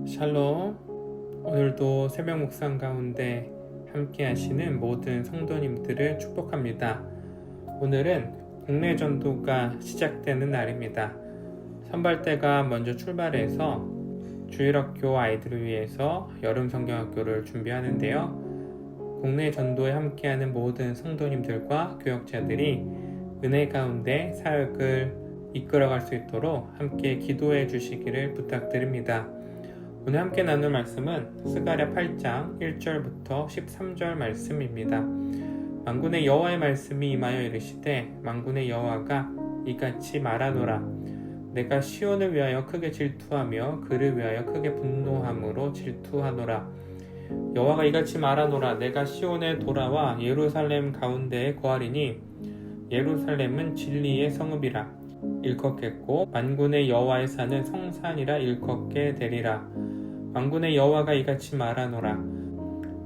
샬롬. 오늘도 새벽 묵상 가운데 함께 하시는 모든 성도님들을 축복합니다. 오늘은 국내 전도가 시작되는 날입니다. 선발대가 먼저 출발해서 주일학교 아이들을 위해서 여름 성경학교를 준비하는데요. 국내 전도에 함께하는 모든 성도님들과 교역자들이 은혜 가운데 사역을 이끌어갈 수 있도록 함께 기도해 주시기를 부탁드립니다. 오늘 함께 나눌 말씀은 스가랴 8장 1절부터 13절 말씀입니다. 만군의 여호와의 말씀이 임하여 이르시되 만군의 여호와가 이같이 말하노라. 내가 시온을 위하여 크게 질투하며 그를 위하여 크게 분노함으로 질투하노라. 여호와가 이같이 말하노라. 내가 시온에 돌아와 예루살렘 가운데에 거하리니 예루살렘은 진리의 성읍이라 일컫겠고 만군의 여호와의 산은 성산이라 일컫게 되리라. 만군의 여호와가 이같이 말하노라.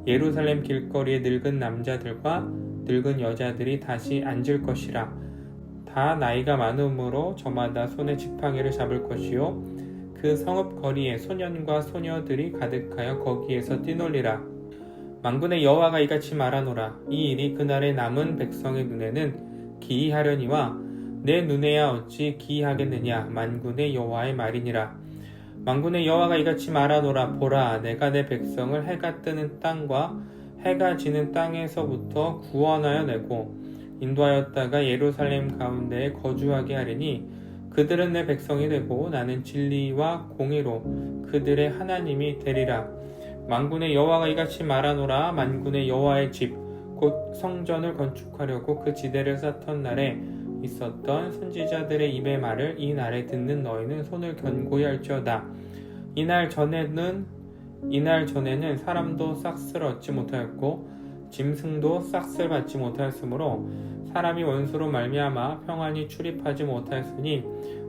예루살렘 길거리에 늙은 남자들과 늙은 여자들이 다시 앉을 것이라. 다 나이가 많으므로 저마다 손에 지팡이를 잡을 것이요 그 성읍 거리에 소년과 소녀들이 가득하여 거기에서 뛰놀리라. 만군의 여호와가 이같이 말하노라. 이 일이 그날의 남은 백성의 눈에는 기이하려니와 내 눈에야 어찌 기이하겠느냐. 만군의 여호와의 말이니라. 만군의 여호와가 이같이 말하노라. 보라, 내가 내 백성을 해가 뜨는 땅과 해가 지는 땅에서부터 구원하여 내고 인도하였다가 예루살렘 가운데에 거주하게 하리니 그들은 내 백성이 되고 나는 진리와 공의로 그들의 하나님이 되리라. 만군의 여호와가 이같이 말하노라. 만군의 여호와의 집 곧 성전을 건축하려고 그 지대를 쌓던 날에 있었던 선지자들의 입의 말을 이 날에 듣는 너희는 손을 견고히 할지어다. 이날 전에는 사람도 싹스를 얻지 못하였고 짐승도 싹스를 받지 못하였으므로 사람이 원수로 말미암아 평안히 출입하지 못하였으니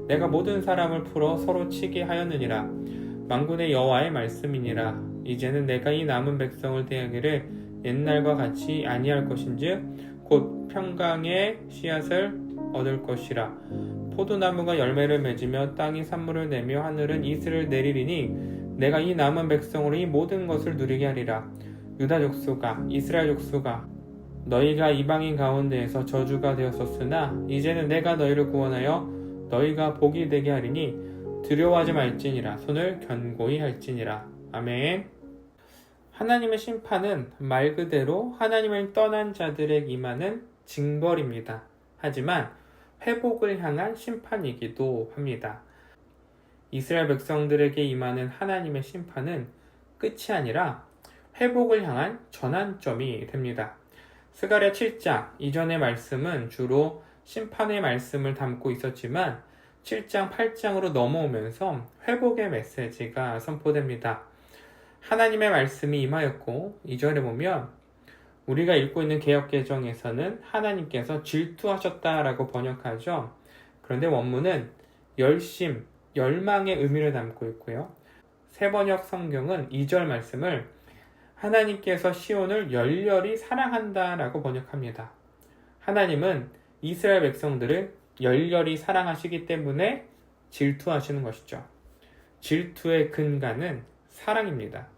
내가 모든 사람을 풀어 서로 치게 하였느니라. 만군의 여호와의 말씀이니라. 이제는 내가 이 남은 백성을 대하기를 옛날과 같이 아니할 것인즉 곧 평강의 씨앗을 얻을 것이라. 포도나무가 열매를 맺으며 땅이 산물을 내며 하늘은 이슬을 내리리니 내가 이 남은 백성으로 이 모든 것을 누리게 하리라. 유다 족속아, 이스라엘 족속아, 너희가 이방인 가운데에서 저주가 되었었으나 이제는 내가 너희를 구원하여 너희가 복이 되게 하리니 두려워하지 말지니라. 손을 견고히 할지니라. 아멘. 하나님의 심판은 말 그대로 하나님을 떠난 자들에게 임하는 징벌입니다. 하지만 회복을 향한 심판이기도 합니다. 이스라엘 백성들에게 임하는 하나님의 심판은 끝이 아니라 회복을 향한 전환점이 됩니다. 스가랴 7장 이전의 말씀은 주로 심판의 말씀을 담고 있었지만 7장, 8장으로 넘어오면서 회복의 메시지가 선포됩니다. 하나님의 말씀이 임하였고 2절에 보면 우리가 읽고 있는 개역개정에서는 하나님께서 질투하셨다라고 번역하죠. 그런데 원문은 열심, 열망의 의미를 담고 있고요. 새번역 성경은 2절 말씀을 하나님께서 시온을 열렬히 사랑한다라고 번역합니다. 하나님은 이스라엘 백성들을 열렬히 사랑하시기 때문에 질투하시는 것이죠. 질투의 근간은 사랑입니다.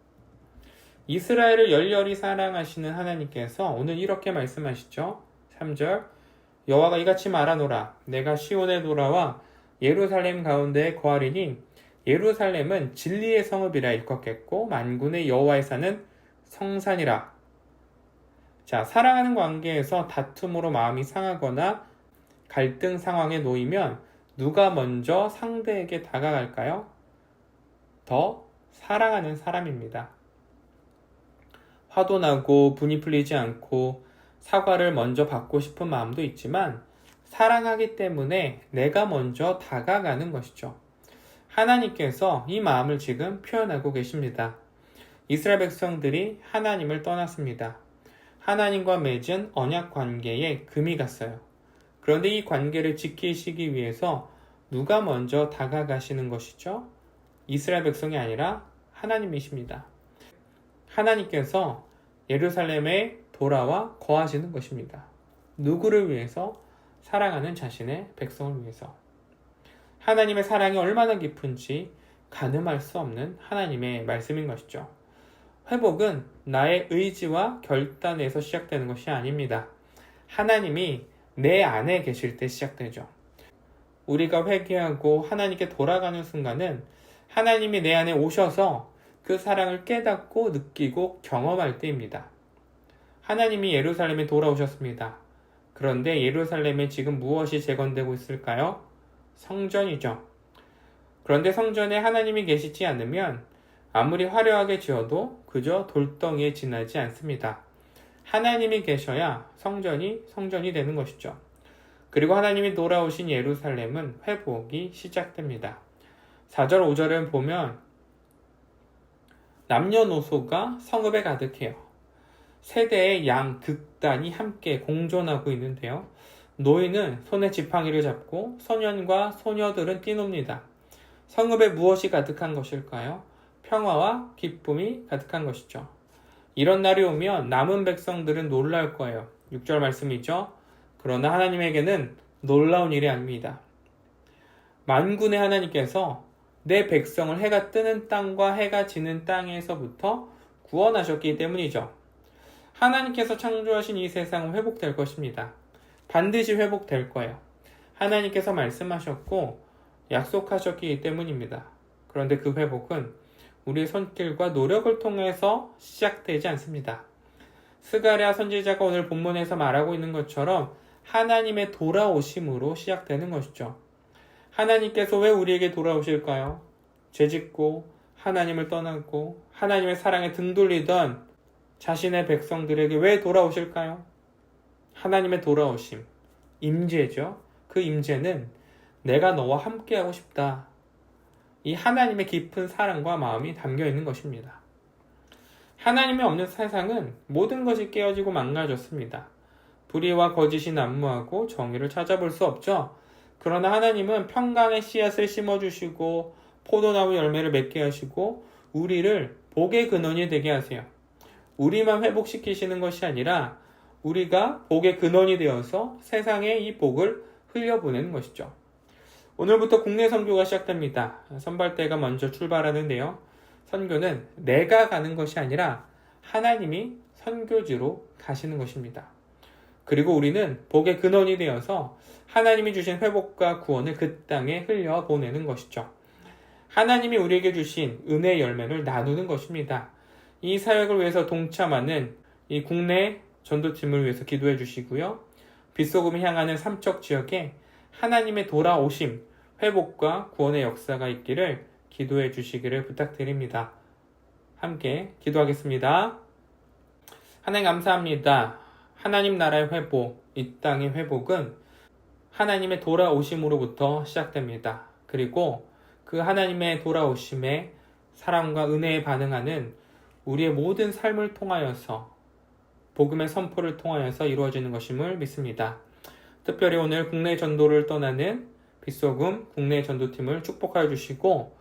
이스라엘을 열렬히 사랑하시는 하나님께서 오늘 이렇게 말씀하시죠. 3절 여호와가 이같이 말하노라. 내가 시온에 돌아와 예루살렘 가운데에 거하리니 예루살렘은 진리의 성읍이라 일컫겠고 만군의 여호와의 산은 성산이라. 자, 사랑하는 관계에서 다툼으로 마음이 상하거나 갈등 상황에 놓이면 누가 먼저 상대에게 다가갈까요? 더 사랑하는 사람입니다. 화도 나고 분이 풀리지 않고 사과를 먼저 받고 싶은 마음도 있지만 사랑하기 때문에 내가 먼저 다가가는 것이죠. 하나님께서 이 마음을 지금 표현하고 계십니다. 이스라엘 백성들이 하나님을 떠났습니다. 하나님과 맺은 언약 관계에 금이 갔어요. 그런데 이 관계를 지키시기 위해서 누가 먼저 다가가시는 것이죠? 이스라엘 백성이 아니라 하나님이십니다. 하나님께서 예루살렘에 돌아와 거하시는 것입니다. 누구를 위해서? 사랑하는 자신의 백성을 위해서. 하나님의 사랑이 얼마나 깊은지 가늠할 수 없는 하나님의 말씀인 것이죠. 회복은 나의 의지와 결단에서 시작되는 것이 아닙니다. 하나님이 내 안에 계실 때 시작되죠. 우리가 회개하고 하나님께 돌아가는 순간은 하나님이 내 안에 오셔서 그 사랑을 깨닫고 느끼고 경험할 때입니다. 하나님이 예루살렘에 돌아오셨습니다. 그런데 예루살렘에 지금 무엇이 재건되고 있을까요? 성전이죠. 그런데 성전에 하나님이 계시지 않으면 아무리 화려하게 지어도 그저 돌덩이에 지나지 않습니다. 하나님이 계셔야 성전이 되는 것이죠. 그리고 하나님이 돌아오신 예루살렘은 회복이 시작됩니다. 4절 5절을 보면 남녀노소가 성읍에 가득해요. 세대의 양 극단이 함께 공존하고 있는데요. 노인은 손에 지팡이를 잡고 소년과 소녀들은 뛰놉니다. 성읍에 무엇이 가득한 것일까요? 평화와 기쁨이 가득한 것이죠. 이런 날이 오면 남은 백성들은 놀랄 거예요. 6절 말씀이죠. 그러나 하나님에게는 놀라운 일이 아닙니다. 만군의 하나님께서 내 백성을 해가 뜨는 땅과 해가 지는 땅에서부터 구원하셨기 때문이죠. 하나님께서 창조하신 이 세상은 회복될 것입니다. 반드시 회복될 거예요. 하나님께서 말씀하셨고 약속하셨기 때문입니다. 그런데 그 회복은 우리의 손길과 노력을 통해서 시작되지 않습니다. 스가랴 선지자가 오늘 본문에서 말하고 있는 것처럼 하나님의 돌아오심으로 시작되는 것이죠. 하나님께서 왜 우리에게 돌아오실까요? 죄짓고 하나님을 떠나고 하나님의 사랑에 등 돌리던 자신의 백성들에게 왜 돌아오실까요? 하나님의 돌아오심, 임재죠. 그 임재는 내가 너와 함께하고 싶다. 이 하나님의 깊은 사랑과 마음이 담겨 있는 것입니다. 하나님이 없는 세상은 모든 것이 깨어지고 망가졌습니다. 불의와 거짓이 난무하고 정의를 찾아볼 수 없죠. 그러나 하나님은 평강의 씨앗을 심어주시고 포도나무 열매를 맺게 하시고 우리를 복의 근원이 되게 하세요. 우리만 회복시키시는 것이 아니라 우리가 복의 근원이 되어서 세상에 이 복을 흘려보내는 것이죠. 오늘부터 국내 선교가 시작됩니다. 선발대가 먼저 출발하는데요. 선교는 내가 가는 것이 아니라 하나님이 선교지로 가시는 것입니다. 그리고 우리는 복의 근원이 되어서 하나님이 주신 회복과 구원을 그 땅에 흘려보내는 것이죠. 하나님이 우리에게 주신 은혜의 열매를 나누는 것입니다. 이 사역을 위해서 동참하는 이 국내 전도팀을 위해서 기도해 주시고요. 빗소금이 향하는 삼척 지역에 하나님의 돌아오심, 회복과 구원의 역사가 있기를 기도해 주시기를 부탁드립니다. 함께 기도하겠습니다. 하나님 감사합니다. 하나님 나라의 회복, 이 땅의 회복은 하나님의 돌아오심으로부터 시작됩니다. 그리고 그 하나님의 돌아오심에 사랑과 은혜에 반응하는 우리의 모든 삶을 통하여서 복음의 선포를 통하여서 이루어지는 것임을 믿습니다. 특별히 오늘 국내 전도를 떠나는 빗소금 국내 전도팀을 축복하여 주시고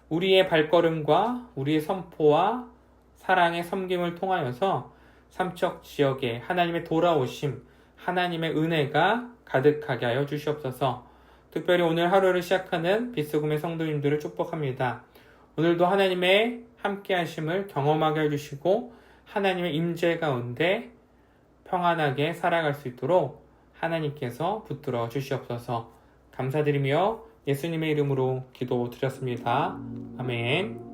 우리의 발걸음과 우리의 선포와 사랑의 섬김을 통하여서 삼척 지역에 하나님의 돌아오심, 하나님의 은혜가 가득하게 하여 주시옵소서. 특별히 오늘 하루를 시작하는 빗소금의 성도님들을 축복합니다. 오늘도 하나님의 함께 하심을 경험하게 해주시고 하나님의 임재 가운데 평안하게 살아갈 수 있도록 하나님께서 붙들어 주시옵소서. 감사드리며 예수님의 이름으로 기도드렸습니다. 아멘.